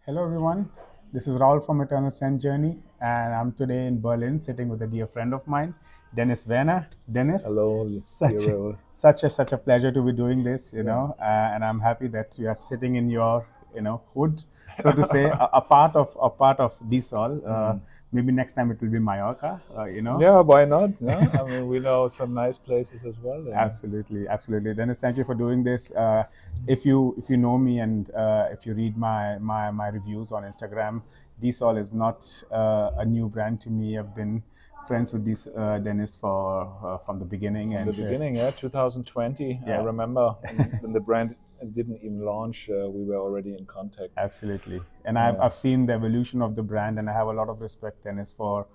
Hello everyone, this is Raul from Eternalscentjourney and I'm today in Berlin sitting with a dear friend of mine, Dennis Werner. Dennis, Hello, such dear Raul. such a pleasure to be doing this, Yeah. and I'm happy that you are sitting in your hood, so to say, a part of this all. Maybe next time it will be Mallorca. Yeah, why not? No? I mean, we know some nice places as well there. Absolutely, absolutely. Dennis, thank you for doing this. If you know me and if you read my reviews on Instagram, Dsol is not a new brand to me. I've been friends with this Dennis for from the beginning. From the beginning, yeah, 2020, I yeah, remember when the brand didn't even launch, we were already in contact. absolutely. And I've seen the evolution of the brand, and I have a lot of respect, Dennis, for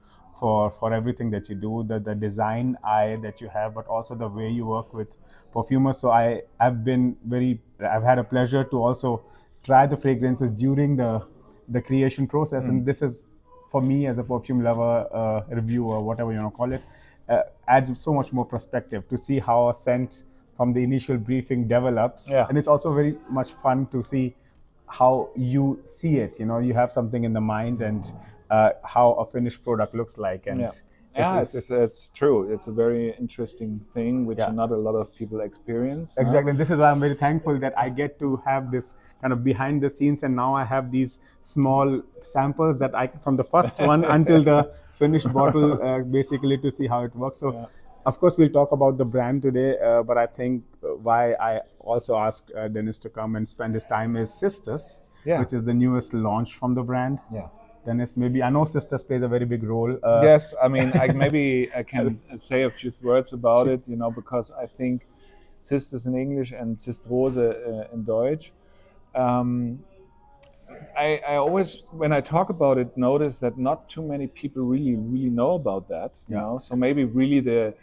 everything that you do, the design eye that you have, but also the way you work with perfumers. So I've had a pleasure to also try the fragrances during the creation process, and this is, for me as a perfume lover, reviewer, whatever you want to call it, adds so much more perspective to see how a scent from the initial briefing develops. Yeah. And it's also very much fun to see how you see it. You have something in the mind, and how a finished product looks like. And it's true. It's a very interesting thing, which not a lot of people experience. Exactly. This is why I'm very thankful that I get to have this kind of behind the scenes, and now I have these small samples that from the first one until the finished bottle, basically to see how it works. So, of course, we'll talk about the brand today, but I think why I also asked Dennis to come and spend his time is CISTUS, which is the newest launch from the brand. Yeah. Dennis, maybe I know CISTUS plays a very big role. Yes, I mean, maybe I can say a few words about it, because I think CISTUS in English and Zistrose in Deutsch. I always, when I talk about it, notice that not too many people really know about that. You know, so maybe really the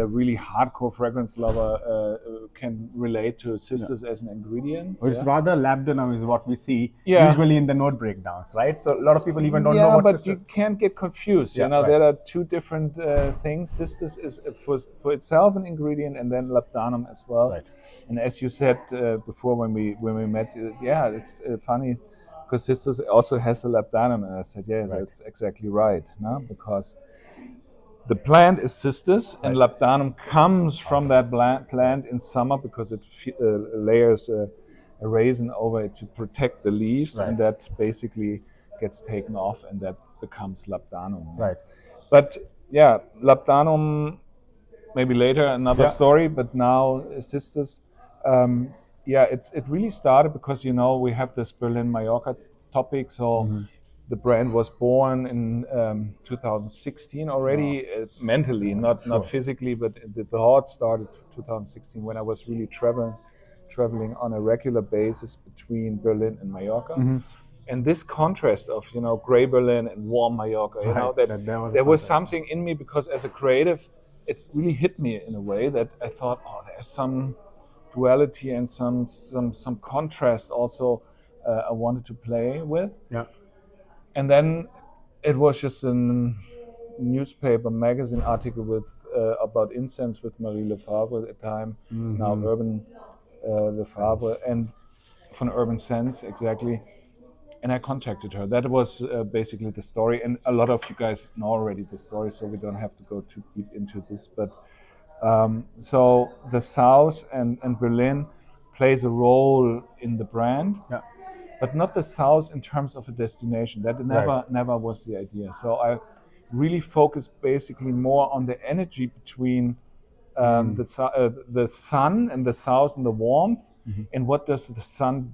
really hardcore fragrance lover can relate to CISTUS as an ingredient. It's rather labdanum is what we see usually in the note breakdowns, right? So a lot of people even don't know what CISTUS is. But you can't get confused. There are two different things. CISTUS is for itself an ingredient, and then labdanum as well. Right. And as you said before when we met, it's funny because CISTUS also has the labdanum, and I said, that's exactly right, no? Because the plant is CISTUS, and labdanum comes from that plant in summer because it layers a resin over it to protect the leaves, and that basically gets taken off, and that becomes labdanum. Right. But labdanum, maybe later another story, but now CISTUS, it really started because, we have this Berlin-Mallorca topic, so the brand was born in 2016 already, mentally, not physically, but the thought started 2016 when I was really traveling on a regular basis between Berlin and Mallorca. And this contrast of, gray Berlin and warm Mallorca, there was something in me, because as a creative, it really hit me in a way that I thought, there's some duality and some contrast also I wanted to play with. Yeah. And then it was just a newspaper magazine article with about incense with Marie Lefavre at the time, now Urban Lefavre, and from Urban Sense, exactly. And I contacted her. That was basically the story. And a lot of you guys know already the story, so we don't have to go too deep into this. But so the South and Berlin plays a role in the brand. Yeah. But not the South in terms of a destination. That never was the idea. So I really focused basically more on the energy between the sun and the South and the warmth, and what does the sun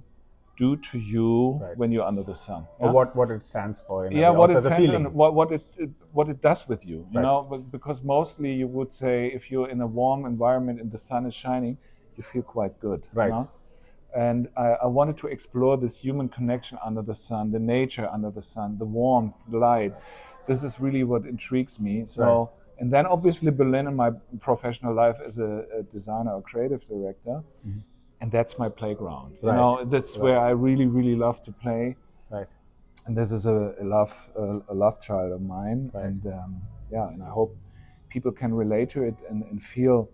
do to you when you're under the sun? Or what it stands for. What it stands and what it does with you. You know, because mostly you would say if you're in a warm environment and the sun is shining, you feel quite good. Right. You know? And I wanted to explore this human connection under the sun, the nature under the sun, the warmth, the light. This is really what intrigues me. So, and then obviously Berlin in my professional life as a designer or creative director, and that's my playground. You know, that's where I really love to play. Right. And this is a love child of mine. And and I hope people can relate to it and feel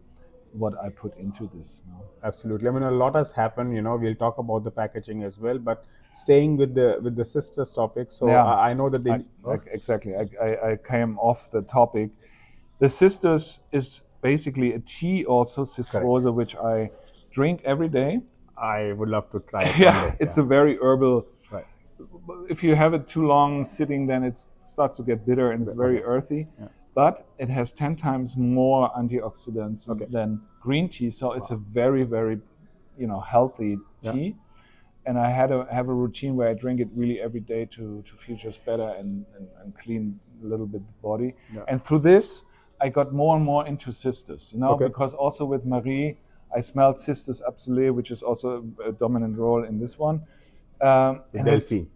what I put into this. You know? Absolutely. I mean, a lot has happened. You know, we'll talk about the packaging as well. But staying with the sisters topic, so Yeah. I know that they exactly. I came off the topic. The CISTUS is basically a tea, also Cistrose, which I drink every day. I would love to try it. Yeah, it's a very herbal. Right. If you have it too long sitting, then it starts to get bitter and it's very earthy. Yeah. But it has 10 times more antioxidants than green tea, so it's a very, very, healthy tea. And I have a routine where I drink it really every day to feel just better and clean a little bit the body. Yeah. And through this, I got more and more into CISTUS, because also with Marie, I smelled CISTUS Absolute, which is also a dominant role in this one. Delphine.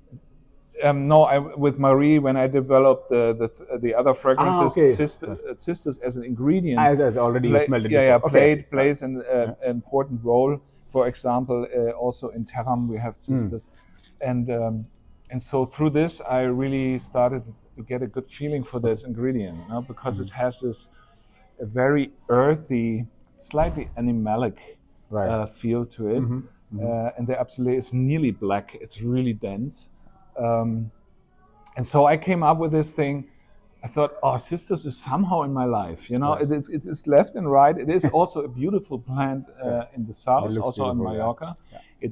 No, with Marie, when I developed the other fragrances, CISTUS as an ingredient, as already you smelled it. Plays an important role. For example, also in Terram we have CISTUS, and so through this I really started to get a good feeling for this ingredient, because it has this a very earthy, slightly animalic feel to it, and the Absolute is nearly black. It's really dense. And so I came up with this thing. I thought, CISTUS is somehow in my life. It is left and right. It is also a beautiful plant in the south, also in Mallorca. Yeah.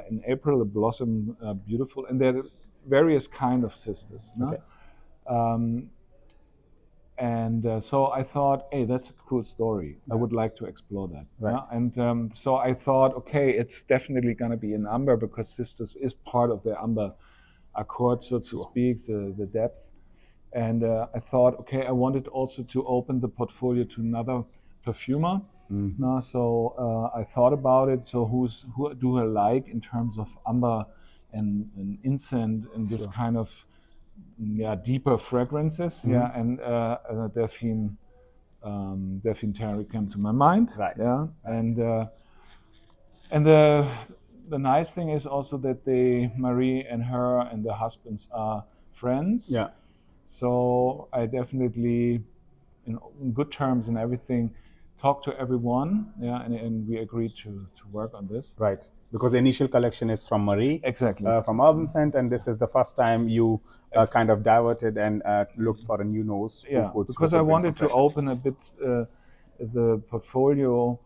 In April, it blossomed beautiful, and there are various kind of CISTUS. So I thought, hey, that's a cool story. I would like to explore that. Right. And so I thought, okay, it's definitely going to be an amber, because CISTUS is part of the amber accord, so to speak, the depth. And I thought, okay, I wanted also to open the portfolio to another perfumer. So I thought about it. So who do I like in terms of amber and incense and this kind of deeper fragrances? And Delphine Thierry came to my mind. Right. Yeah, and the nice thing is also that Marie and her and the husbands are friends. Yeah. So I definitely, in good terms and everything, talked to everyone. Yeah, and we agreed to work on this. Right. Because the initial collection is from Marie. Exactly. From Urban Scent, and this is the first time you kind of diverted and looked for a new nose. Yeah, because I wanted to open a bit the portfolio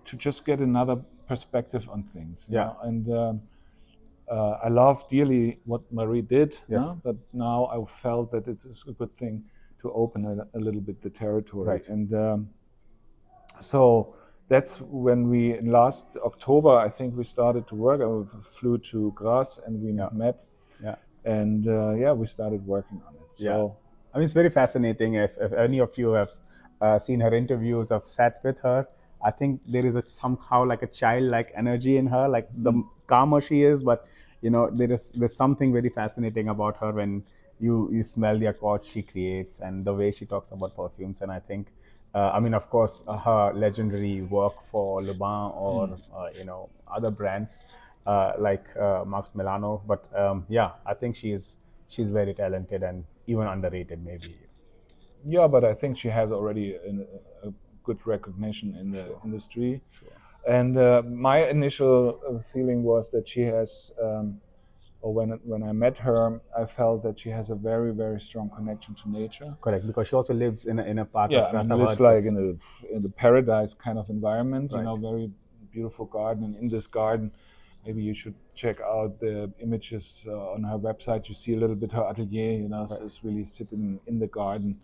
to just get another perspective on things. Yeah. And I love dearly what Marie did. Yes. But now I felt that it is a good thing to open a little bit the territory. Right. And so that's when in last October, I think we started to work. I flew to Graz and we met. Yeah. And we started working on it. So, I mean, it's very fascinating. If any of you have seen her interviews, have sat with her, I think there is somehow like a childlike energy in her, like the calmer she is, but there's something very fascinating about her when you smell the accords she creates and the way she talks about perfumes. And I think, of course, her legendary work for Le Bain or other brands like Max Milano. But I think she's very talented and even underrated maybe. Yeah, but I think she has already a good recognition in the industry. Sure. And my initial feeling was that she has, or when I met her, I felt that she has a very, very strong connection to nature. Correct, because she also lives in a part of Rasa. It's like in the paradise kind of environment, right. Very beautiful garden. And in this garden, maybe you should check out the images on her website. You see a little bit her atelier, right. So it's really sitting in the garden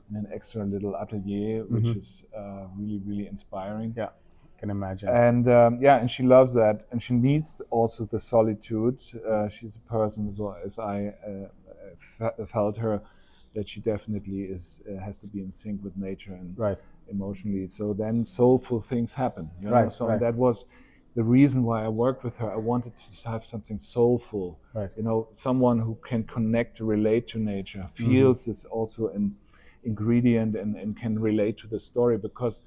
in an extra little atelier, which is really, really inspiring. Yeah. Can imagine. And and she loves that, and she needs also the solitude. She's a person, as well as I felt her, that she definitely has to be in sync with nature and emotionally. So then soulful things happen. Right. So that was the reason why I worked with her. I wanted to have something soulful. Right. Someone who can connect, relate to nature, feels this also an ingredient and can relate to the story, because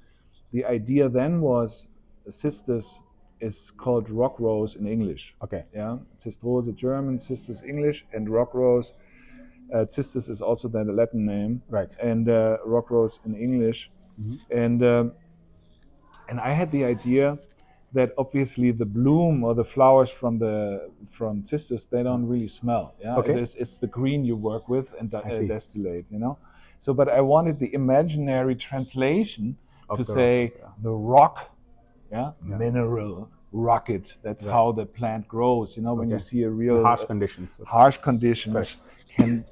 the idea then was CISTUS is called rock rose in English. Okay. Yeah. Cistrose German, CISTUS English, and rock rose. CISTUS is also the Latin name. Right. And rock rose in English. And I had the idea that obviously the bloom or the flowers from CISTUS, they don't really smell. Yeah, Okay. It's the green you work with and distillate. You know, so but I wanted the imaginary translation to say the rock, mineral rocket. That's how the plant grows. You know, when you see a real harsh conditions,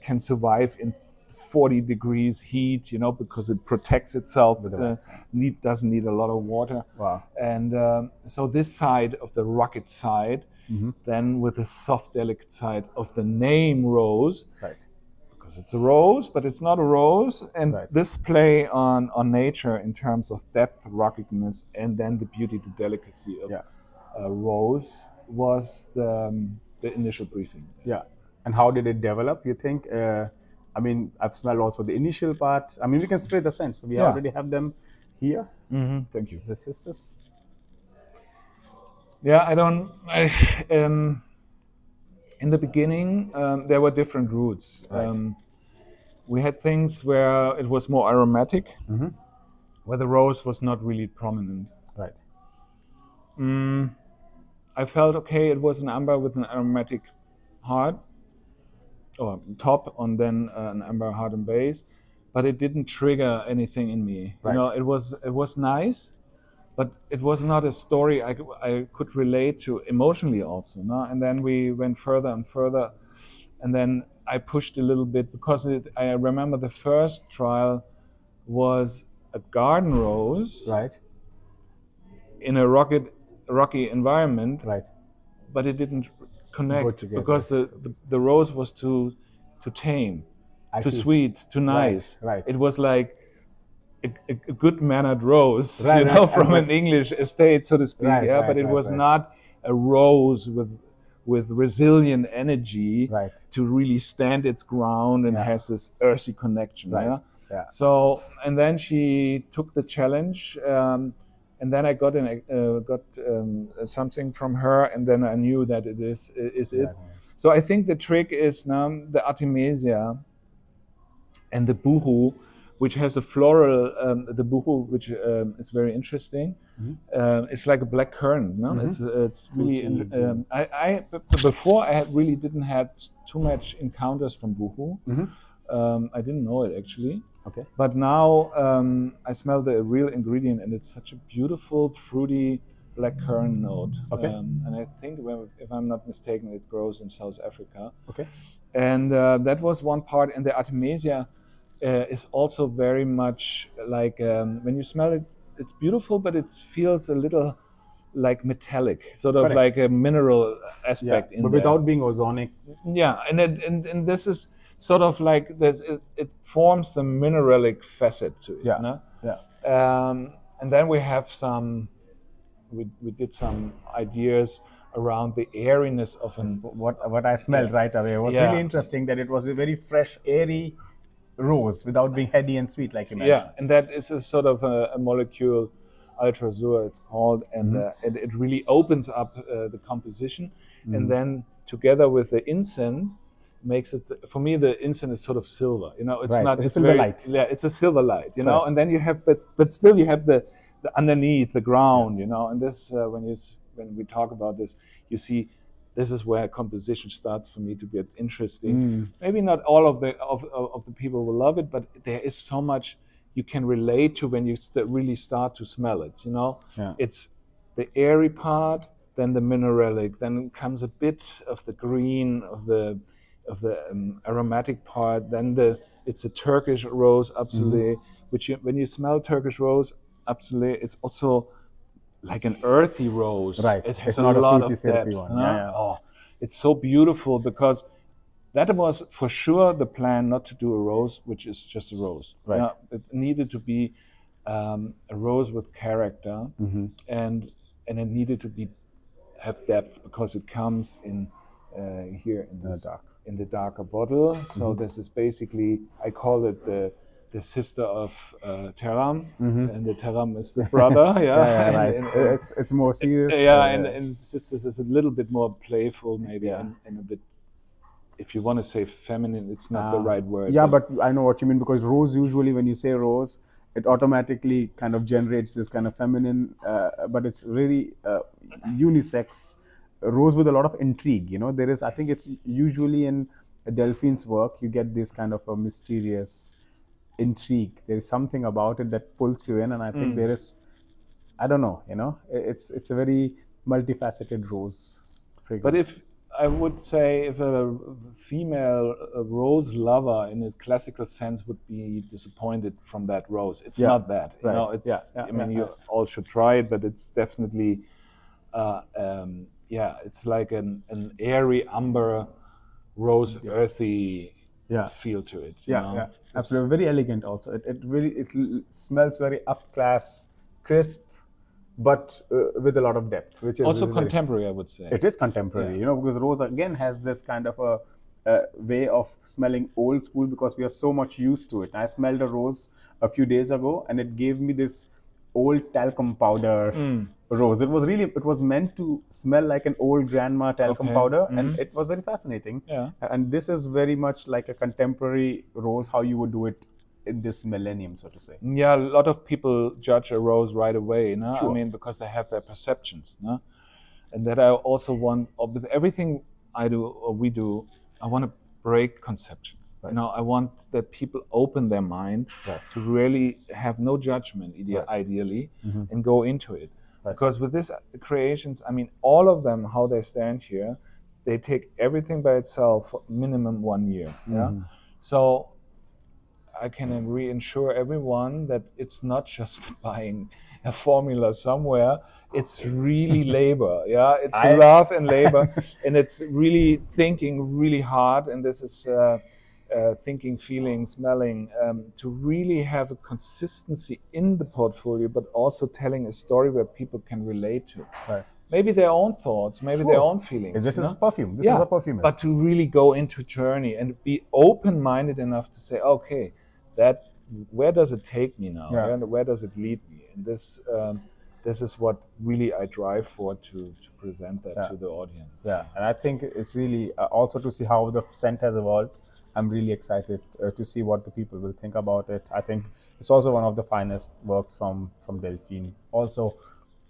can survive in 40 degrees heat, you know, because it protects itself. Doesn't need a lot of water. Wow. And so this side of the rocket side, then with the soft, delicate side of the name rose, because it's a rose, but it's not a rose. And this play on nature in terms of depth, rockiness, and then the beauty, the delicacy of rose was the initial briefing. Yeah. And how did it develop, you think? I mean, I've smelled also the initial part. I mean, we can spray the scent. So we already have them here. Thank you. The CISTUS. Yeah, in the beginning, there were different routes. We had things where it was more aromatic, where the rose was not really prominent. Right. I felt, okay, it was an amber with an aromatic heart, or top, and then an amber heart and base, but it didn't trigger anything in me. You know, it was nice, but it was not a story I could relate to emotionally also. No? And then we went further and further, and then I pushed a little bit because I remember the first trial was a garden rose, in a rocky environment, but it didn't connect because the rose was too tame, too sweet, too nice. It was like a good-mannered rose, you know, from an English estate, so to speak. But it was not a rose with resilient energy to really stand its ground and has this earthy connection. So, and then she took the challenge. And then I got something from her, and then I knew that it is it. So I think the trick is now the Artemisia and the Buru, which has a floral. The Buru, which is very interesting. It's like a black currant. No, it's really. Before I really didn't have too much encounters from Buru. I didn't know it actually. Okay. But now I smell the real ingredient, and it's such a beautiful, fruity black currant note. Okay. And I think, if I'm not mistaken, it grows in South Africa. Okay. And that was one part. And the Artemisia is also very much like, when you smell it, it's beautiful, but it feels a little like metallic, sort of like a mineral aspect in but there. Without being ozonic. Yeah, and this is sort of like this, it forms the mineralic facet to it. And then we have we did some ideas around the airiness of what I smelled right away. It was really interesting that it was a very fresh, airy rose without being heady and sweet, like you mentioned. Yeah, and that is a sort of a molecule, ultrazur it's called, and it really opens up the composition, and then together with the incense, makes it, for me, the incense is sort of silver. You know, it's not. It's a silver light. Yeah, it's a silver light. You know, and then you have, but still you have the underneath, the ground. You know, and this when we talk about this, you see, this is where composition starts for me to get interesting. Maybe not all of the people will love it, but there is so much you can relate to when you really start to smell it. You know, it's the airy part, then the mineralic, then comes a bit of the green of the aromatic part, then it's a Turkish rose, absolutely. Which when you smell Turkish rose, absolutely, it's also like an earthy rose. It has a lot of depth. Oh, it's so beautiful, because that was for sure the plan, not to do a rose which is just a rose. It needed to be a rose with character, and it needed to have depth, because it comes in here in this dark. In the darker bottle. So this is basically, I call it the sister of Teram, and the Teram is the brother. It's more serious. And CISTUS is a little bit more playful, maybe, and a bit, if you want to say feminine, it's not the right word. Yeah, but I know what you mean, because rose, usually when you say rose, it automatically kind of generates this kind of feminine, but it's really unisex rose with a lot of intrigue. You know, there is, I think it's usually in Delphine's work, you get this kind of a mysterious intrigue. There is something about it that pulls you in, and I think there is, I don't know, you know, it's a very multifaceted rose fragrance. But if I would say, if a female rose lover in a classical sense would be disappointed from that rose, it's not that. You know, it's, I mean, you all should try it, but it's definitely, it's like an airy amber, rose, earthy feel to it. You know? Absolutely, very elegant. Also, it really smells very upclass, crisp, but with a lot of depth, which is also contemporary, I would say. It is contemporary, you know, because rose again has this kind of a way of smelling old school, because we are so much used to it. I smelled a rose a few days ago, and it gave me this old talcum powder rose. It was meant to smell like an old grandma talcum powder, and it was very fascinating. And this is very much like a contemporary rose, how you would do it in this millennium, so to say. Yeah, a lot of people judge a rose right away, no? I mean, because they have their perceptions, no? And that I also want, with everything I do or we do, I want to break conceptions. You know, I want that people open their mind to really have no judgment, ideally, and go into it. Because with these creations, I mean, all of them, how they stand here, they take everything by itself for minimum 1 year. So I can reassure everyone that it's not just buying a formula somewhere. It's really labor. It's love and labor, and it's really thinking really hard. And this is thinking, feeling, smelling, to really have a consistency in the portfolio, but also telling a story where people can relate to. Maybe their own thoughts, maybe their own feelings. This is a perfume. This is a perfume. But to really go into journey and be open-minded enough to say, okay, where does it take me now? Where does it lead me? And this is what really I drive for, to present that to the audience. And I think it's really also to see how the scent has evolved. I'm really excited to see what the people will think about it. I think it's also one of the finest works from Delphine. Also,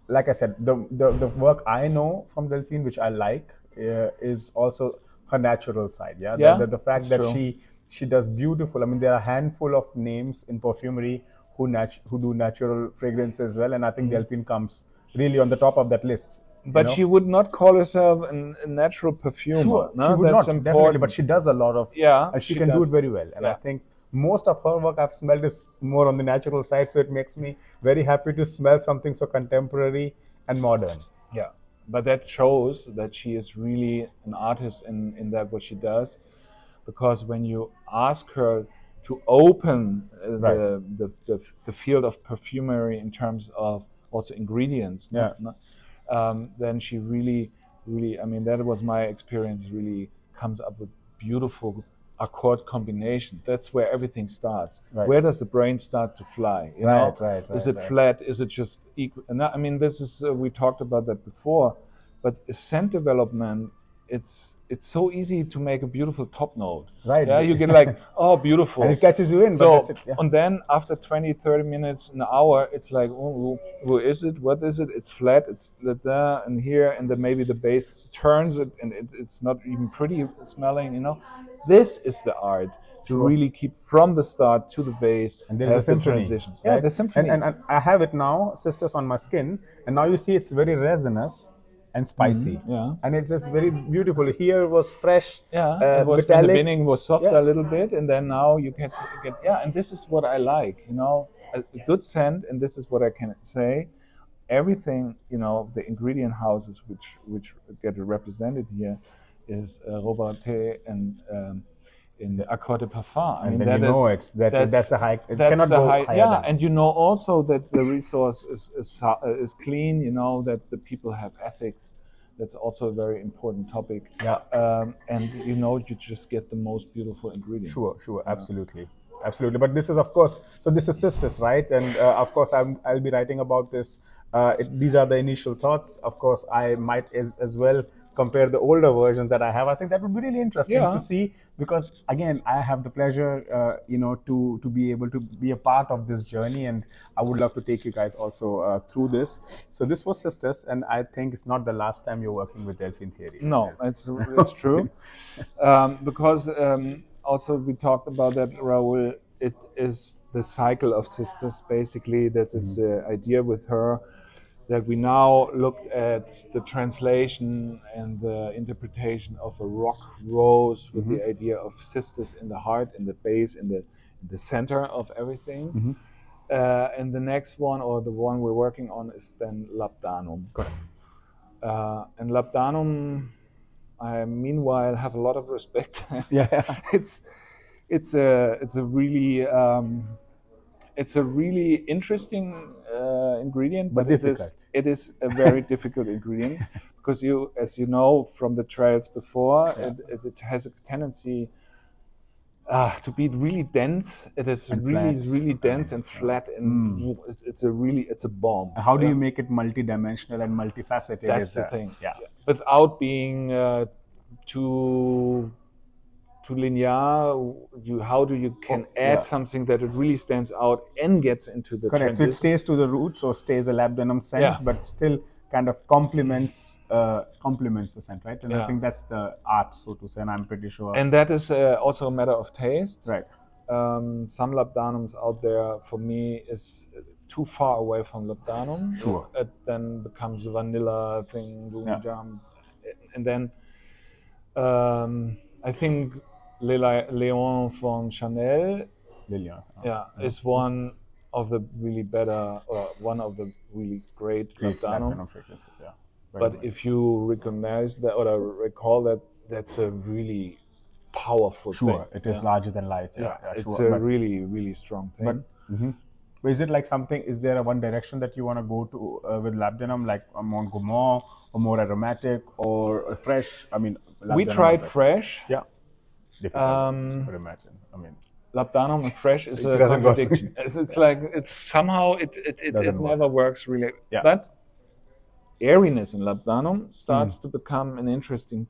like I said, the work I know from Delphine, which I like, is also her natural side. The fact that she does beautiful. I mean, there are a handful of names in perfumery who do natural fragrance as well, and I think Delphine comes really on the top of that list. But she would not call herself a natural perfumer. Sure, no? She would not, definitely, but she does a lot of, and she can do it very well. And I think most of her work I've smelled is more on the natural side, so it makes me very happy to smell something so contemporary and modern. But that shows that she is really an artist in that what she does, because when you ask her to open the field of perfumery in terms of also ingredients, then she really, I mean, that was my experience, really comes up with beautiful accord combination. That's where everything starts. Where does the brain start to fly? You know? Is it flat? Is it just equal? I mean, this is, we talked about that before, but scent development, it's so easy to make a beautiful top note. You get like, oh, beautiful. And it catches you in. So, but that's it, and then after 20, 30 minutes, an hour, it's like, oh, who is it? What is it? It's flat, it's there and here, and then maybe the base turns it, and it's not even pretty smelling, you know. This is the art, to really keep from the start to the base. And there's a symphony. Transition. The symphony. And I have it now, CISTUS, on my skin, and now you see it's very resinous and spicy, and it's just very beautiful. Here was fresh, it was metallic. In the beginning was softer a little bit, and then now you get and this is what I like, you know, a good scent. And this is what I can say, everything, you know, the ingredient houses which get represented here is Robertet and in the Accord de Parfum. I mean, then you know that's a high. It cannot go higher. Than. And you know also that the resource is clean. You know that the people have ethics. That's also a very important topic. And you know, you just get the most beautiful ingredients. Sure, absolutely. But this is, of course, so this is CISTUS, right? And of course, I'll be writing about this. These are the initial thoughts. Of course, I might as well compare the older versions that I have. I think that would be really interesting Yeah. to see, because again, I have the pleasure, you know, to be able to be a part of this journey, and I would love to take you guys also through this. So this was CISTUS, and I think it's not the last time you're working with Delphine Thierry. No, it's true. Because also we talked about that, Raul. It is the cycle of CISTUS, basically. That is the idea with her, that we now looked at the translation and the interpretation of a rock rose with the idea of CISTUS in the heart, in the base, in the center of everything. And the next one, or the one we're working on, is then Labdanum. Correct. And Labdanum, I meanwhile have a lot of respect. Yeah. It's a really interesting ingredient, but it is a very difficult ingredient, because as you know from the trials before, it has a tendency to be really dense. It is really dense and flat, and it's a bomb. How do you make it multi-dimensional and multifaceted? That's the thing. Yeah. Without being too linear, how do you add something that it really stands out and gets into the Correct. So it stays to the roots, or stays a labdanum scent, but still kind of complements the scent, right? And I think that's the art, so to say, and I'm pretty sure. And that is also a matter of taste. Right. Some labdanums out there, for me, is too far away from labdanum. Sure. It then becomes a vanilla thing, jam. And then I think Leon from Chanel is one of the really better, or one of the really great labdanum fragrances. But if you recognize that, or recall that, that's a really powerful thing. Sure, it is larger than life. It's a really strong thing. But is it like something, is there a one direction that you want to go to with labdanum, like a more gourmand, or more aromatic, or fresh? I mean, we tried fresh. Yeah. Difficult, I would imagine. I mean, labdanum and fresh is a contradiction. It's somehow it never works really. But airiness in labdanum starts to become an interesting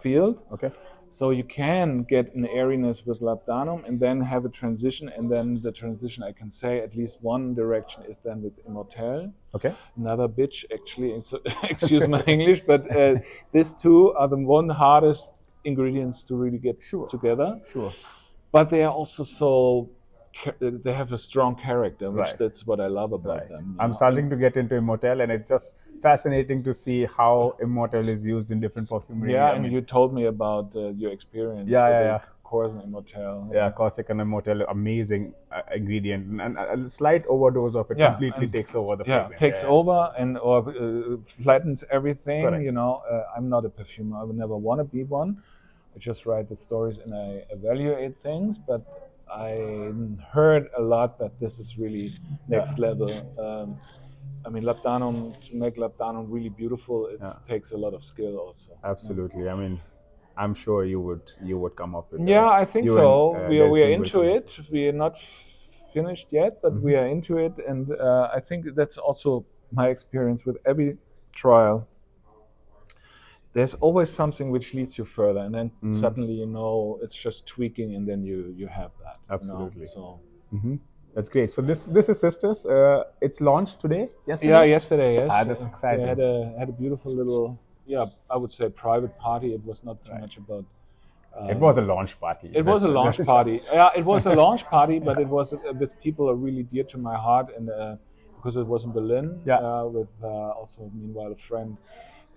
field. Okay. So you can get an airiness with labdanum and then have a transition, and then the transition, I can say at least one direction, is then with Immortelle. Okay. Another bitch, actually. Excuse my English, but these two are the one hardest ingredients to really get together. Sure. But they are also they have a strong character, which that's what I love about them. I'm starting to get into Immortelle, and it's just fascinating to see how Immortelle is used in different perfumery. Yeah, and you told me about your experience with Corsican Immortelle. Yeah, Corsican Immortelle, amazing ingredient, and a slight overdose of it completely takes over the fragrance. Takes over or flattens everything. Correct. You know, I'm not a perfumer. I would never want to be one. I just write the stories and I evaluate things, but I heard a lot that this is really next level. I mean, labdanum, to make labdanum really beautiful, it takes a lot of skill also. Absolutely. I mean, I'm sure you would come up with. I think so. We are into it. We are not finished yet, but we are into it, and I think that's also my experience with every trial. There's always something which leads you further, and then suddenly you know it's just tweaking, and then you have that. Absolutely. You know? So that's great. So this is CISTUS. It's launched today. Yesterday. Yeah, yesterday. Yes. That's exciting. We had a beautiful little, I would say private party. It was not too much about. It was a launch party. It was a launch party. Yeah, it was a launch party, but it was with people are really dear to my heart, and because it was in Berlin. With also meanwhile a friend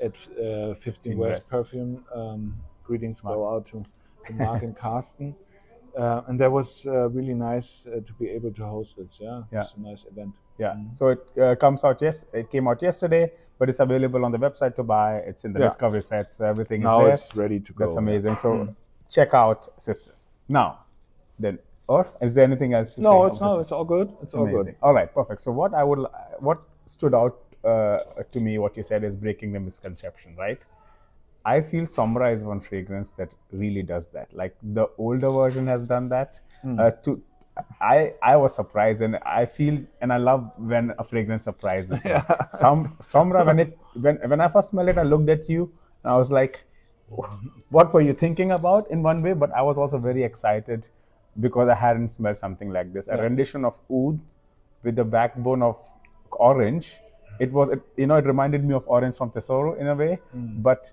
at 15 West Perfume. Greetings go out to Mark and Carsten. And that was really nice to be able to host it. It's a nice event. So it comes out. It came out yesterday, but it's available on the website to buy. It's in the discovery sets. Everything is there. Now it's ready to go. That's amazing. So check out CISTUS. Now, then, or is there anything else to say? No, it's all good. It's all amazing. good. All right, perfect. So what stood out to me, what you said, is breaking the misconception, right? I feel Sombra is one fragrance that really does that. Like the older version has done that. I was surprised, and I feel, and I love when a fragrance surprises me. Sombra, when I first smelled it, I looked at you, And I was like, what were you thinking about in one way? But I was also very excited because I hadn't smelled something like this. A rendition of oud with the backbone of orange. It was, you know, it reminded me of orange from Tesoro in a way, but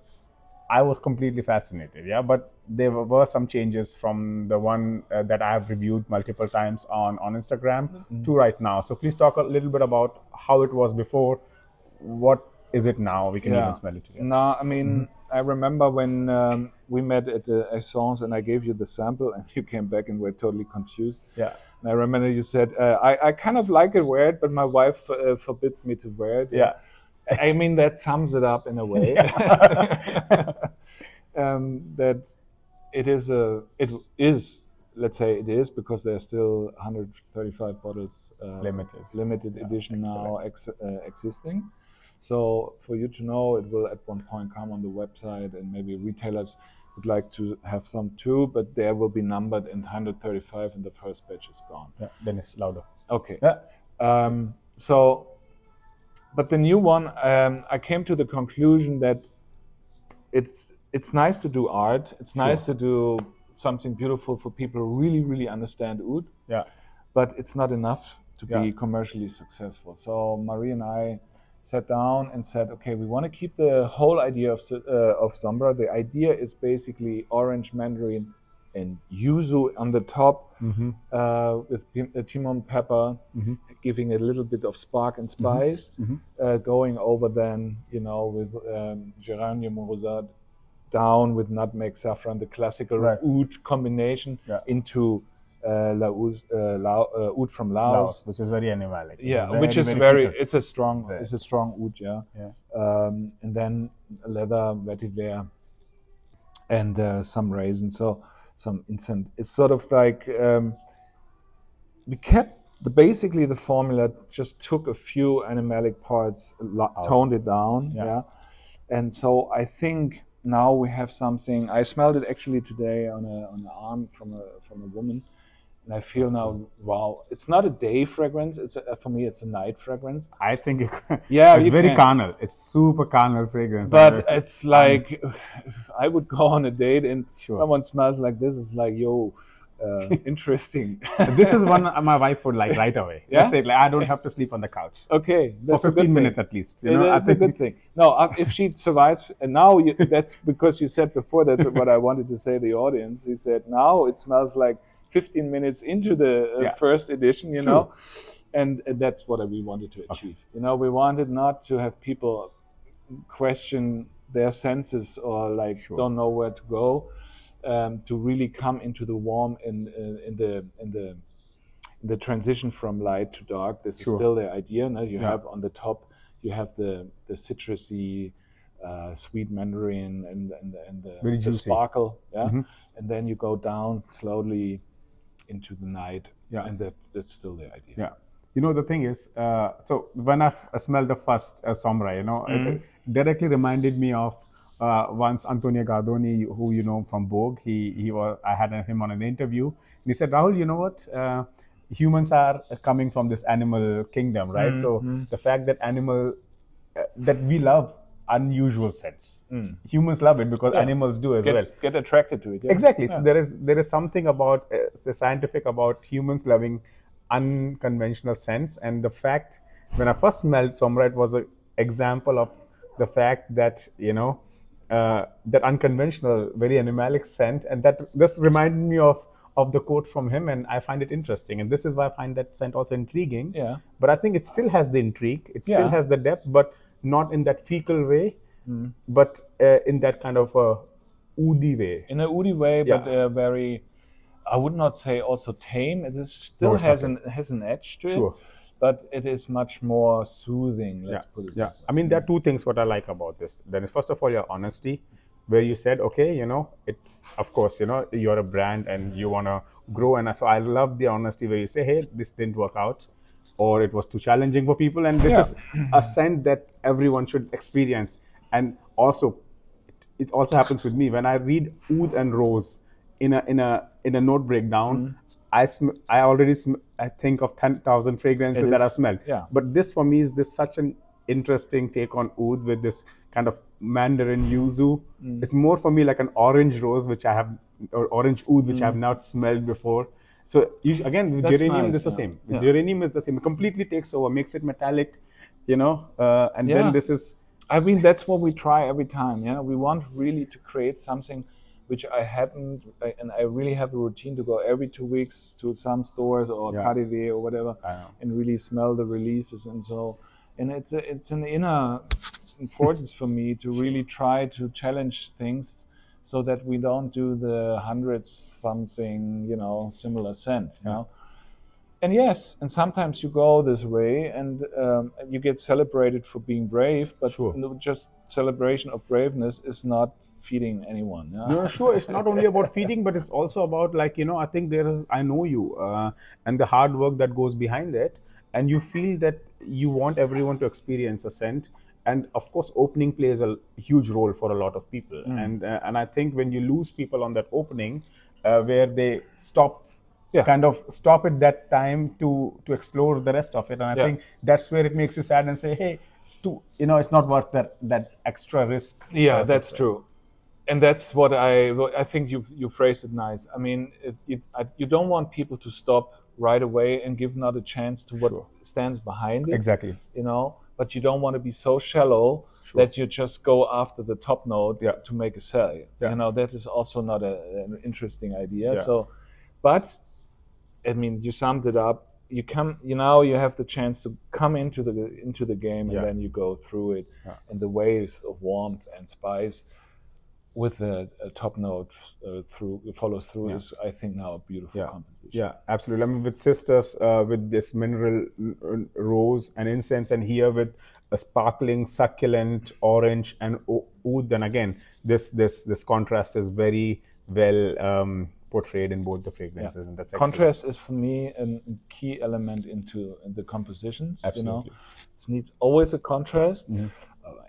I was completely fascinated. Yeah, but there were some changes from the one that I have reviewed multiple times on Instagram to right now. So please talk a little bit about how it was before. What is it now? We can even smell it together. No, I mean, I remember when we met at the Essence and I gave you the sample and you came back and were totally confused. Yeah. And I remember you said, I kind of like it, wear it, but my wife forbids me to wear it. Yeah. I mean, that sums it up in a way. That it is, let's say it is, because there's still 135 bottles limited edition now existing. So for you to know, it will at one point come on the website, and maybe retailers would like to have some too, but there will be numbered, and 135 in the first batch is gone. Yeah, then it's louder. Okay. Yeah. But the new one, I came to the conclusion that it's nice to do art. It's nice to do something beautiful for people who really, really understand oud. Yeah. But it's not enough to be commercially successful. So Marie and I sat down and said, okay, we want to keep the whole idea of Sombra. The idea is basically orange, mandarin, and yuzu on the top with timon pepper, giving a little bit of spark and spice, going over then, you know, with geranium rosat, down with nutmeg, saffron, the classical oud combination into oud from Laos, which is very animalic. Which is very it's a strong oud, and then leather, vetiver, and some raisin, so some incense. It's sort of like we kept basically the formula, just took a few animalic parts, toned it down, and so I think now we have something. I smelled it actually today on an arm from a woman. And I feel now, wow, it's not a day fragrance. It's for me, it's a night fragrance. I think it's very carnal. It's super carnal fragrance. But it's like, if I would go on a date and someone smells like this, it's like, yo, interesting. This is one my wife would like right away. Let's say, like, I don't have to sleep on the couch. Okay, that's for 15 minutes at least. You know, that's a good thing. No, if she survives, and now that's because you said before. That's what I wanted to say to the audience. He said now it smells like 15 minutes into the first edition, you know, and that's what we wanted to achieve. You know, we wanted not to have people question their senses or like don't know where to go, to really come into the warm in the transition from light to dark. This is still the idea. No? You have on the top, you have the citrusy, sweet mandarin and the sparkle, and then you go down slowly into the night, and that's still the idea. Yeah, you know, the thing is, so when I smelled the first Sombra, you know, it directly reminded me of once Antonio Gardoni, who you know from Vogue. I had him on an interview, and he said, Rahul, you know what? Humans are coming from this animal kingdom, right? So the fact that that we love unusual scents. Humans love it because animals do as well. Get attracted to it. Yeah? Exactly. So there is something about scientific about humans loving unconventional scents, and the fact when I first smelled Sombra, it was an example of the fact that, you know, that unconventional, very animalic scent, and that just reminded me of the quote from him, and I find it interesting. And this is why I find that scent also intriguing. Yeah. But I think it still has the intrigue. It still has the depth, but not in that fecal way, but in that kind of oody way. In a oody way, but very, I would not say also tame. It is still has an edge to it, but it is much more soothing. Let's put it this way. I mean, there are two things what I like about this. Dennis, first of all, your honesty, where you said, okay, you know, of course, you know, you're a brand and you want to grow, and so I love the honesty where you say, hey, this didn't work out, or it was too challenging for people, and this is a scent that everyone should experience. And also, it also happens with me when I read oud and rose in a note breakdown. I already think of 10,000 fragrances that I smelled. But this for me is such an interesting take on oud with this kind of mandarin, yuzu. It's more for me like an orange rose, which I have, or orange oud, which I have not smelled before. So again, with That's geranium, nice, this is the same. With geranium is the same. It completely takes over, makes it metallic, you know, and then this is. I mean, that's what we try every time. Yeah, we want really to create something which I haven't, and I really have a routine to go every 2 weeks to some stores or KaDeWe or whatever, and really smell the releases and so. And it's an inner importance for me to really try to challenge things, so that we don't do the hundreds something, you know, similar scent. You know? And yes, and sometimes you go this way, and you get celebrated for being brave, but just celebration of braveness is not feeding anyone. Yeah? No, sure. It's not only about feeding, but it's also about, like, you know, I think I know you, and the hard work that goes behind it, and you feel that you want everyone to experience a scent. And of course, opening plays a huge role for a lot of people. And I think when you lose people on that opening, where they kind of stop at that time to explore the rest of it, and I think that's where it makes you sad and say, hey, you know, it's not worth that extra risk. Yeah, that's true. And that's what I think you phrased it nice. I mean, you don't want people to stop right away and give not a chance to what stands behind it. Exactly. You know, but you don't want to be so shallow that you just go after the top note to make a sell. You know, that is also not an interesting idea. So, but I mean, you summed it up. You have the chance to come into the game, and then you go through it, and the waves of warmth and spice with a top note follows through is, I think, now a beautiful composition. Yeah, absolutely. I mean, with CISTUS, with this mineral rose and incense, and here with a sparkling, succulent orange and oud, then again, this contrast is very well portrayed in both the fragrances, and that's excellent. Contrast is for me a key element into the compositions. Absolutely. You know, it needs always a contrast.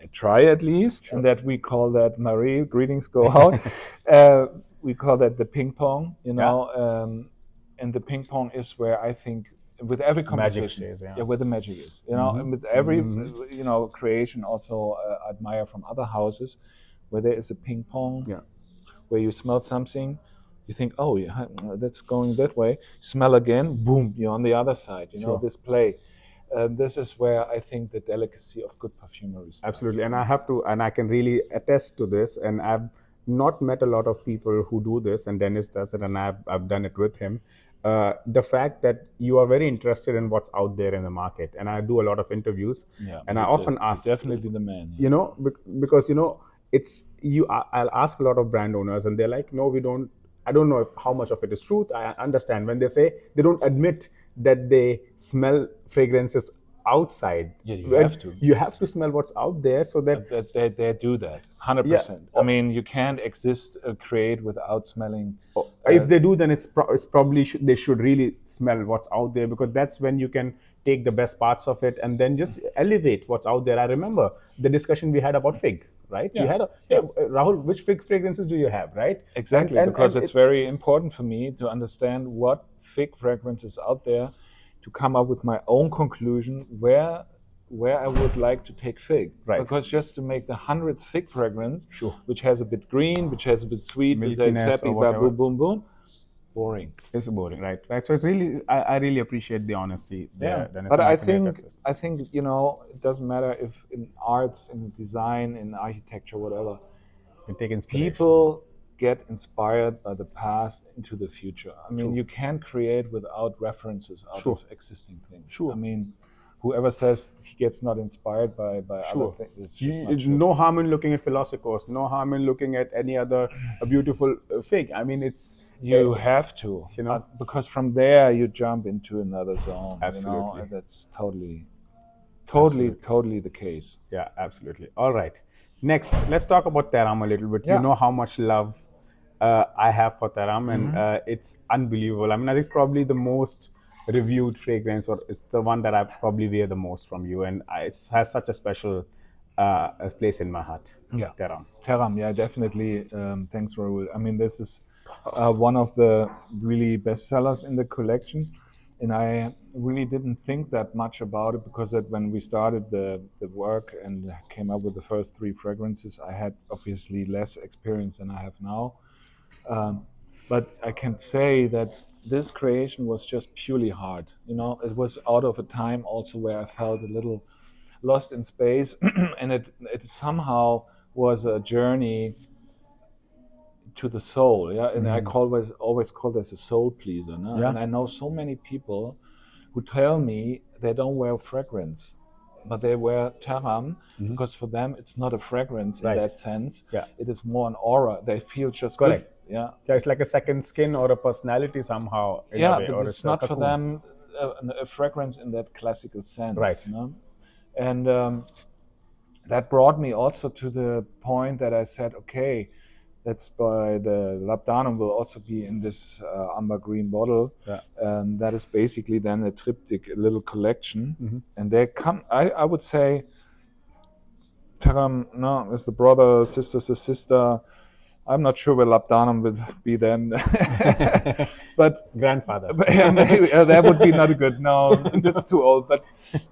I try at least, and that we call that, Marie, greetings go out. We call that the ping pong, you know, and the ping pong is where I think with every composition, where the magic is, you know, and with every you know creation also admire from other houses, where there is a ping pong, where you smell something, you think, oh yeah, that's going that way. Smell again, boom, you're on the other side. You know, this play. This is where I think the delicacy of good perfumery starts. Absolutely, and I can really attest to this. And I've not met a lot of people who do this, and Dennis does it, and I've done it with him. The fact that you are very interested in what's out there in the market, and I do a lot of interviews, and I often ask, definitely the man, you know, because you know I'll ask a lot of brand owners, and they're like, no, we don't. I don't know how much of it is truth. I understand when they say they don't admit that they smell fragrances outside. Yeah, you have to. You have to smell what's out there, so that they do that 100%. I mean, you can't create without smelling. If they do, then it's probably they should really smell what's out there, because that's when you can take the best parts of it and then just elevate what's out there. I remember the discussion we had about fig, right? We had Rahul, which fig fragrances do you have, right? Exactly, because it's very important for me to understand what fig fragrances out there, to come up with my own conclusion where I would like to take fig. Right. Because just to make the 100th fig fragrance, which has a bit green, which has a bit sweet, which has happy, boom, boom, boom, boring. It's boring, right? So it's really, I really appreciate the honesty there, Dennis. But I think, you know, it doesn't matter if in arts, in design, in architecture, whatever. You take inspiration. People get inspired by the past into the future. I mean, you can't create without references out of existing things. I mean, whoever says he gets not inspired by other things, it's just not true. No harm in looking at Philosopos, no harm in looking at any other beautiful fig. I mean, you have to, you know, because from there you jump into another zone. Absolutely. You know, and that's totally the case. Yeah, absolutely. All right. Next, let's talk about Thieram a little bit. You know how much love I have for Thieram, and it's unbelievable. I mean, I think it's probably the most reviewed fragrance, or it's the one that I probably wear the most from you, and it has such a special place in my heart. Yeah, Thieram, yeah, definitely. Thanks, Rahul. I mean, this is one of the really best sellers in the collection. And I really didn't think that much about it because that when we started the work and came up with the first 3 fragrances, I had obviously less experience than I have now. But I can say that this creation was just purely hard. You know, it was out of a time also where I felt a little lost in space, and it somehow was a journey to the soul. Yeah, and I always call this a soul pleaser. No? Yeah. And I know so many people who tell me they don't wear fragrance, but they wear Terram because for them it's not a fragrance in that sense. Yeah. It is more an aura. They feel just correct. Good. Yeah. Yeah, it's like a second skin or a personality somehow. In a way, but or it's not for them a fragrance in that classical sense. Right. No? And that brought me also to the point that I said, okay, that's by the Labdanum will also be in this amber green bottle. Yeah. That is basically then a triptych, a little collection. And they come, I would say, Terram, no, is the brother, CISTUS the sister. I'm not sure where Labdanum would be then, but grandfather. Yeah, maybe that would be not a good. No, that's too old. But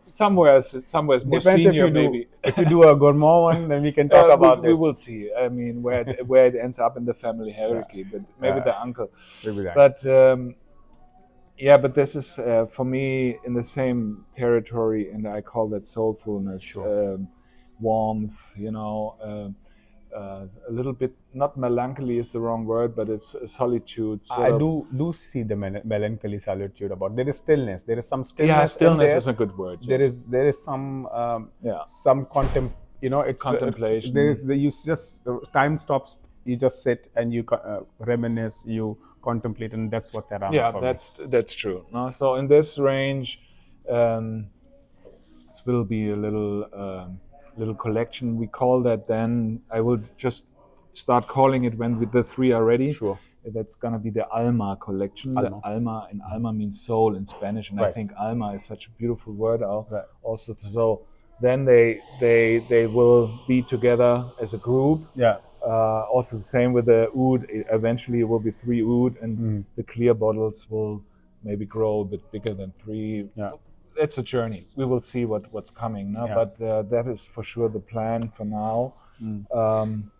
somewhere more Depends senior, maybe. If you do a gourmand one, then we can talk about this. We will see. I mean, where it ends up in the family hierarchy, but maybe the uncle. Maybe that. But yeah, but this is for me in the same territory, and I call that soulfulness, warmth. You know. A little bit, not melancholy is the wrong word, but it's a solitude. I do see the melancholy solitude about. There is stillness. There is some stillness. Yeah, stillness is a good word. Yes. There is some it's contemplation. Time stops. You just sit and you reminisce. You contemplate, and that's what Terram is for me. That's true. No? So in this range, it will be a little collection. We call that then, I will just start calling it when the 3 are ready. Sure. That's going to be the Alma collection. Alma. The Alma, and Alma means soul in Spanish. And I think Alma is such a beautiful word also. So then they will be together as a group. Yeah. Also the same with the oud. Eventually it will be 3 oud, and the clear bottles will maybe grow a bit bigger than 3. Yeah. It's a journey. We will see what's coming, no? But that is for sure the plan for now. And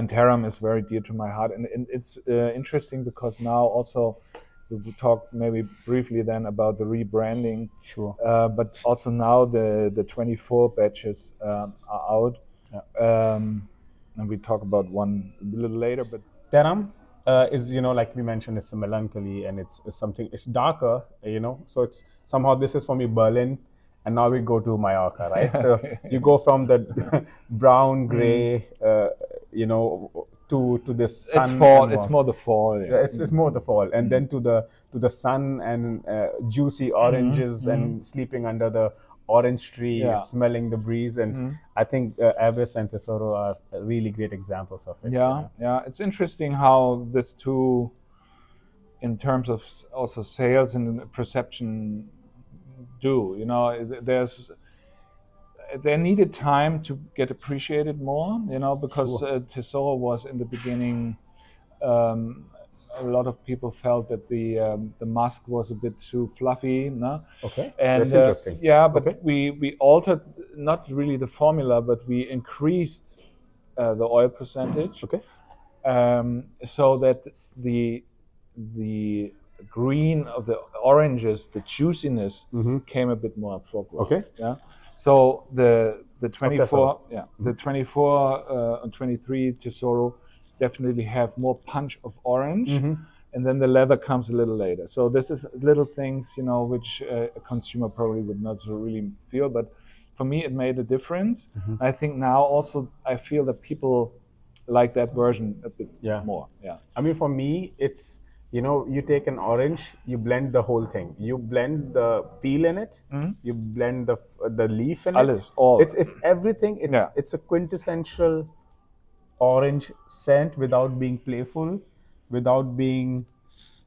Terram is very dear to my heart, and it's interesting because now also we will talk maybe briefly then about the rebranding. Sure. But also now the 24 batches are out, and we talk about one a little later. But Terram is, like we mentioned, it's a melancholy, and it's something, it's darker, so it's somehow, this is for me Berlin, and now we go to Mallorca, right? So you go from the brown, gray, to this sun. It's fall. It's more the fall. Yeah. It's more the fall, and then to the sun and juicy oranges and sleeping under the orange tree, smelling the breeze, and I think Abyss and Tesoro are really great examples of it. Yeah. It's interesting how these two, in terms of also sales and perception, do. They needed time to get appreciated more. Because Tesoro was in the beginning. A lot of people felt that the musk was a bit too fluffy. No? Okay, and, that's interesting. But we altered not really the formula, but we increased the oil percentage. Okay. So that the green of the oranges, the juiciness came a bit more foreground. Okay. Yeah. So the 24, the 24 and 23 Tesoro definitely have more punch of orange, and then the leather comes a little later. So this is little things, which a consumer probably would not really feel, but for me it made a difference. I think now also I feel that people like that version a bit more. Yeah. I mean, for me, it's, you take an orange, you blend the whole thing. You blend the peel in it, you blend the leaf in it. It's everything. It's a quintessential orange scent without being playful, without being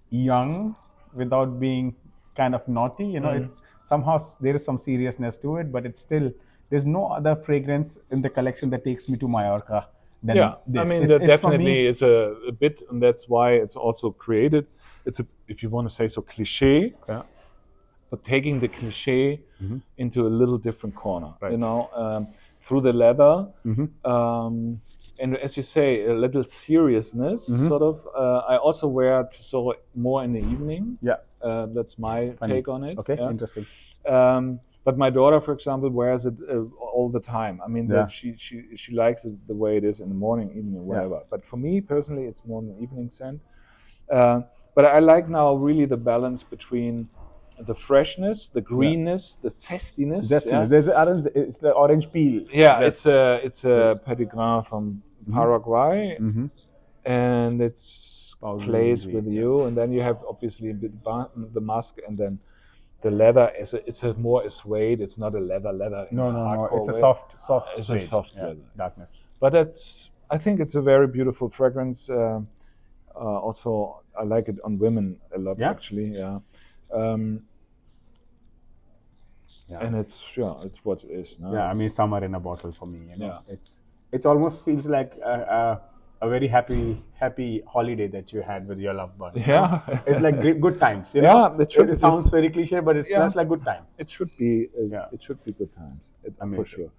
young, without being kind of naughty. It's somehow there is some seriousness to it, but it's still, there's no other fragrance in the collection that takes me to Mallorca than this. I mean, that definitely is a bit, and that's why it's also created it's a, if you want to say so, cliche, but taking the cliche into a little different corner, you know, through the leather, and as you say, a little seriousness, sort of. I also wear it so more in the evening. Yeah, that's my take on it. Okay, interesting. But my daughter, for example, wears it all the time. I mean, she likes it the way it is in the morning, evening, whatever. But for me personally, it's more an evening scent. But I like now really the balance between the freshness, the greenness, the zestiness. There's orange, it's the orange peel. Yeah, it's a Petit Grain from Paraguay, and it's plays with you. And then you have obviously a bit the musk, and then the leather is it's a more suede. It's not a leather. No. It's a soft. It's suede. A soft leather. Darkness. But I think it's a very beautiful fragrance. Also, I like it on women a lot. Actually. And it's what it is. No? Yeah, I mean, summer in a bottle for me. You know? It almost feels like a very happy holiday that you had with your loved one. Yeah, it's like good times. You know? It sounds very cliche, but it smells like good time. It should be. It should be good times for sure.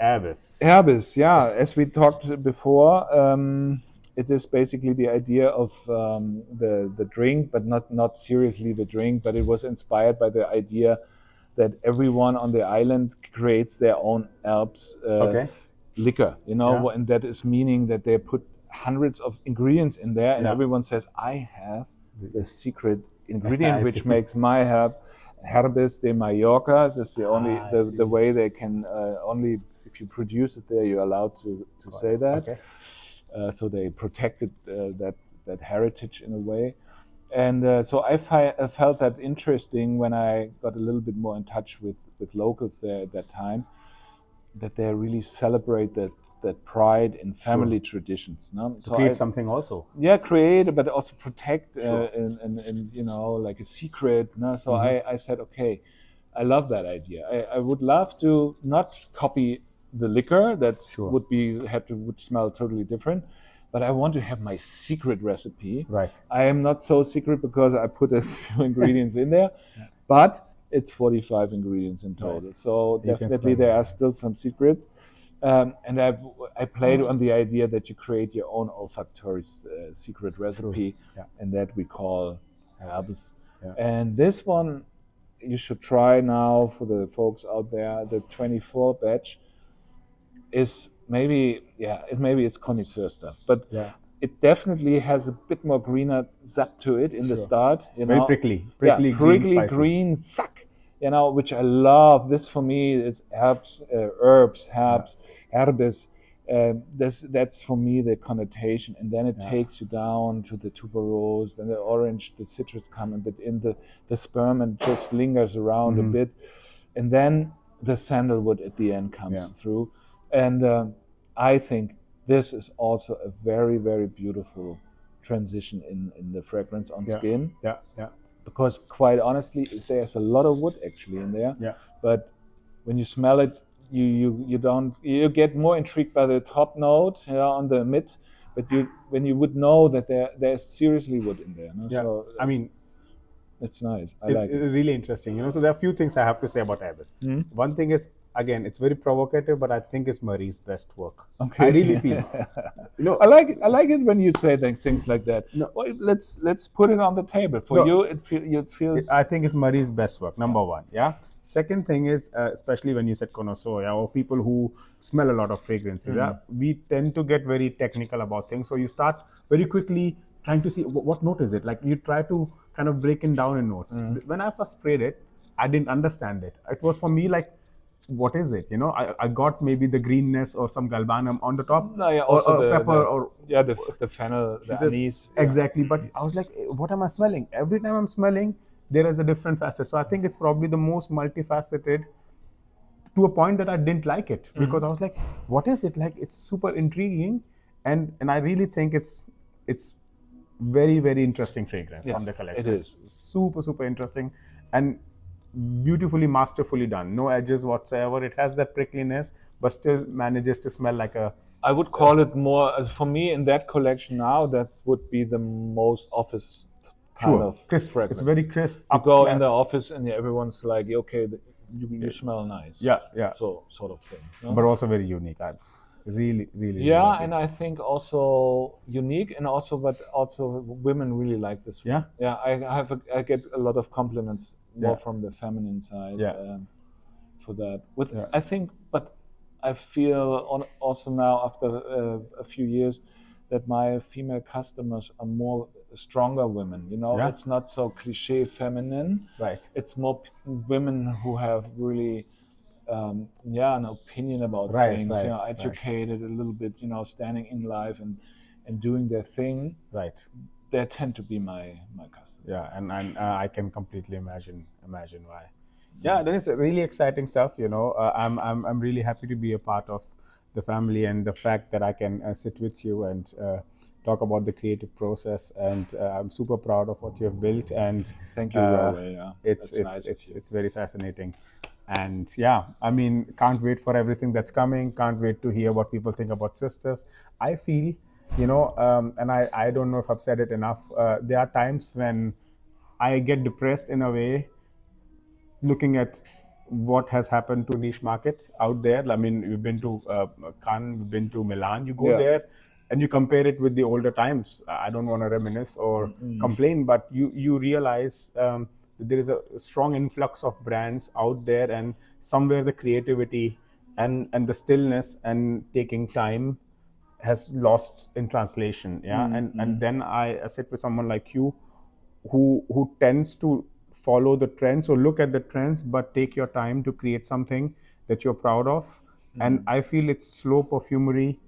Herbis, yeah. As we talked before, it is basically the idea of the drink, but not seriously the drink. But it was inspired by the idea that everyone on the island creates their own herbs liquor, you know, and that is meaning that they put hundreds of ingredients in there, and everyone says, I have the secret ingredient which makes my herb. Herbis de Mallorca. That's the only the way they can only if you produce it there, you're allowed to say that. So they protected that heritage in a way. And so I felt that interesting when I got a little bit more in touch with locals there at that time, that they really celebrate that pride in family traditions. No? So create something also. Yeah, create, but also protect and you know, like a secret. No? So I said, okay, I love that idea. I would love to not copy the liquor that would smell totally different. But I want to have my secret recipe. Right. I am not so secret because I put a few ingredients in there, but it's 45 ingredients in total. Right. So definitely there are still some secrets. And I played on the idea that you create your own olfactory secret recipe, and that we call herbs. And this one you should try now for the folks out there. The 24 batch is maybe it's connoisseur stuff, but it definitely has a bit more greener zap to it in the start. You know? Very prickly green suck. You know, which I love. This for me is herbs, herbis. That's for me the connotation, and then it takes you down to the tuberose, then the orange, the citrus come a bit in the sperm and just lingers around a bit, and then the sandalwood at the end comes through. And I think this is also a very, very beautiful transition in the fragrance on skin. Because quite honestly, there's a lot of wood actually in there. But when you smell it, you get more intrigued by the top note, you know, on the mid. But when you would know that there's seriously wood in there. No? So I mean, it's nice. It's really interesting, you know. So there are a few things I have to say about herbis. One thing is, again, it's very provocative, but I think it's Marie's best work. I really feel. You know, I like it when you say things like that. No, well, let's put it on the table for you. It feels. I think it's Marie's best work. Number one, Second thing is, especially when you said connoisseur, or people who smell a lot of fragrances, we tend to get very technical about things. So you start very quickly trying to see what note is it. Like you try to kind of break it down in notes. When I first sprayed it, I didn't understand it. It was for me like, what is it? You know, I got maybe the greenness or some galbanum on the top, also or pepper, the fennel, the anise. Exactly, but I was like, what am I smelling? Every time I'm smelling, there is a different facet. So I think it's probably the most multifaceted, to a point that I didn't like it, because I was like, what is it? Like, it's super intriguing, and I really think it's very, very interesting fragrance from the collection. It is super interesting and beautifully, masterfully done. No edges whatsoever. It has that prickliness, but still manages to smell like a. I would call it more, as for me in that collection now, that would be the most office kind of crisp. fragrance. It's very crisp. You go in the office and everyone's like, okay, you smell nice. Yeah. So sort of thing. No? But also very unique. I really. Yeah, and I think also unique, and also women really like this one. Yeah. I get a lot of compliments more from the feminine side. For that. I think, but I feel also now after a few years that my female customers are more stronger women. You know, it's not so cliche feminine. Right. It's more women who have really, an opinion about things. You know, educated a little bit. You know, standing in life and doing their thing. Right. They tend to be my customers. Yeah, and I can completely imagine why. Yeah, that is really exciting stuff. You know, I'm really happy to be a part of the family, and the fact that I can sit with you and talk about the creative process. And I'm super proud of what you have built. And thank you, Raul. Yeah, it's very fascinating. And yeah, I mean, can't wait for everything that's coming. Can't wait to hear what people think about CISTUS. I feel, you know, and I don't know if I've said it enough. There are times when I get depressed in a way, looking at what has happened to niche market out there. I mean, we've been to Cannes, we've been to Milan. You go there and you compare it with the older times. I don't want to reminisce or complain, but you realize that there is a strong influx of brands out there, and somewhere the creativity and the stillness and taking time has lost in translation. And then I sit with someone like you who tends to follow the trends or look at the trends, but take your time to create something that you're proud of. And I feel it's slow perfumery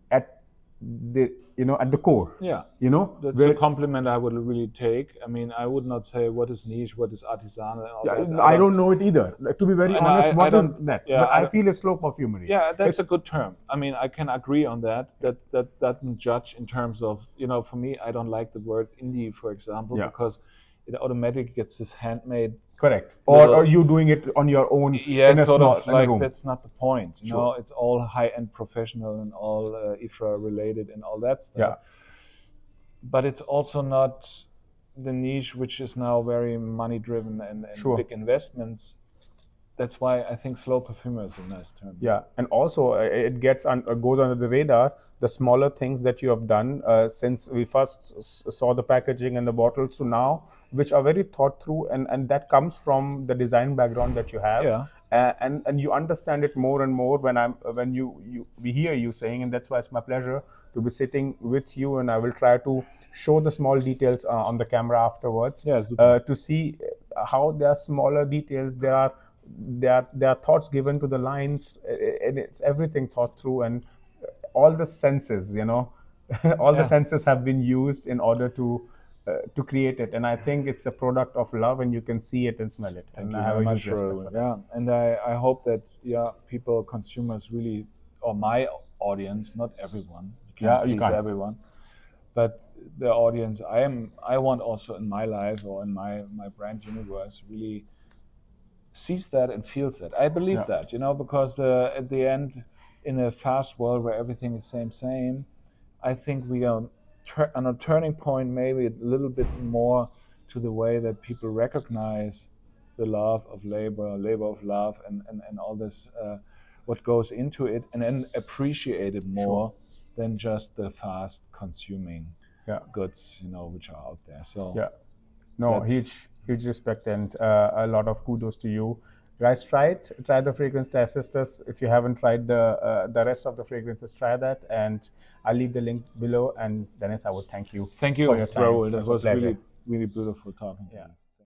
at the core. Yeah, you know, that's a compliment I would really take. I mean, I would not say what is niche, what is artisanal. I don't know it either. To be very honest, what is that? Yeah, but I feel it's slow perfumery. Yeah, that's a good term. I mean, I can agree on that. That doesn't judge in terms of, you know, for me, I don't like the word indie, for example, because it automatically gets this handmade. Correct. Or you doing it on your own in a sort small of like room. That's not the point. You know, it's all high-end professional and all IFRA related and all that stuff. Yeah. But it's also not the niche, which is now very money-driven and big investments. That's why I think slow perfumer is a nice term. Yeah, and also it goes under the radar, the smaller things that you have done since we first saw the packaging and the bottles to now, which are very thought through, and that comes from the design background that you have. Yeah. And you understand it more and more when we hear you saying, and that's why it's my pleasure to be sitting with you, and I will try to show the small details on the camera afterwards. Yes. To see how there are smaller details. There are thoughts given to the lines, and it's everything thought through, and all the senses, you know, all the senses have been used in order to create it. And I think it's a product of love, and you can see it and smell it. Thank you very much, Raul. Yeah, and I hope that people, consumers, really, or my audience, not everyone, you can't please everyone, but the audience I want also in my life or in my brand universe really sees that and feels that. I believe that, you know, because at the end, in a fast world where everything is same, I think we are on a turning point, maybe a little bit more to the way that people recognize the love of labor of love, and all this, what goes into it, and then appreciate it more than just the fast consuming goods, you know, which are out there. So huge respect, and a lot of kudos to you. Guys, try the fragrance, try CISTUS. If you haven't tried the rest of the fragrances, try that, and I'll leave the link below. And Dennis, I would thank you. Thank you, for your time. Raul. That was really, really beautiful talking to you.